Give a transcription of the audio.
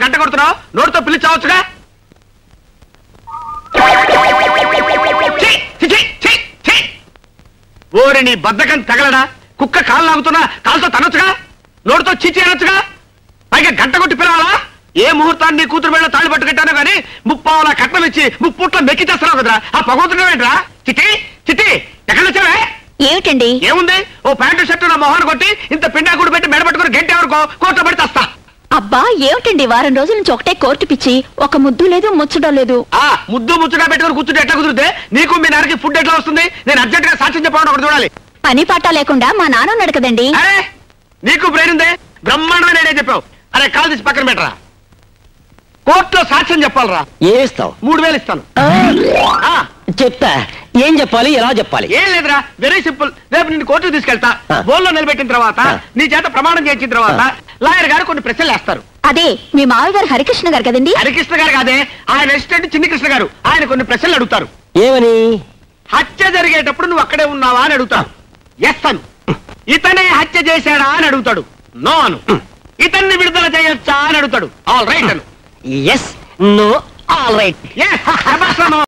గంట కొడుతున్నావు? నోటితో పిలిచావచ్చుగా. ఓరి నీ బద్దకం తగలడా? కుక్క కాలు లాగుతున్నా కాలుతో తనొచ్చుగా, నోటితో చిచి అనొచ్చుగా, పైగా గంట కొట్టి పిలవాలా? ఏ ముహూర్తాన్ని నీ కూతురు వెళ్ళ తాళి పట్టు కట్టాను కానీ ముప్పావులా కట్నం ఇచ్చి ముప్పుట్లో మెక్కి చేస్తున్నావు కదరా. ఆ పగవుతున్నావేంట్రా? చిట్టి చిట్టి ఎక్కడ వచ్చావే? ఏమిటండి? ఏముంది, ఓ ప్యాంటు షర్టు నా మొహాన్ని కొట్టి ఇంత పిండాకుడు పెట్టి మెడ పట్టుకుని గంట ఎవరికో కోర్టులో పడి తెస్తా. అబ్బా ఏమిటండి, వారం రోజుల నుంచి ఒకటే కోర్టు పిచ్చి, ఒక ముద్దు లేదు ముచ్చడం లేదు. ముద్దు ముచ్చుగా పెట్టుకుని కూర్చుంటే ఎట్లా కుదిరితే నీకు మీ నాన్నకి ఫుడ్ ఎట్లా వస్తుంది? నేను అర్జెంట్ గా సాక్ష్యం చెప్పాలని ఒకటి చూడాలి. పని పాట లేకుండా మా నాన్న ఉన్నాడు కదండి. అరే నీకు బ్రెయిన్ ఉందే, బ్రహ్మాండమైన ఐడియా చెప్పావు. అరే కాల్ తీసి పక్కన పెట్టరా. కోర్టులో సాక్ష్యం చెప్పాలరా. ఏమిస్తావు? 3000 ఇస్తాను. చెప్తా. ఏం చెప్పాలి, ఎలా చెప్పాలి? ఏం లేదురా, వెరీ సింపుల్. రేపు నిన్ను కోర్టుకు తీసుకెళ్తా. బోల్లో నిలబెట్టిన తర్వాత నీ చేత ప్రమాణం చేయించిన తర్వాత లాయర్ గారు కొన్ని ప్రశ్నలు వేస్తారు. అదే మీ మావి గారు హరికృష్ణ గారు కదండి. హరికృష్ణ గారు కాదే, ఆయన అసిస్టెంట్ చిన్ని కృష్ణ గారు. ఆయన కొన్ని ప్రశ్నలు అడుగుతారు. ఏమని? హత్య జరిగేటప్పుడు నువ్వు అక్కడే ఉన్నావా అని అడుగుతాడు. ఎస్ అను. ఇతనే హత్య చేశాడా అని అడుగుతాడు. నో అను. ఇతన్ని విడుదల చేయొచ్చా అని అడుగుతాడు. ఆల్ రైట్ అను. Yes, no, all right.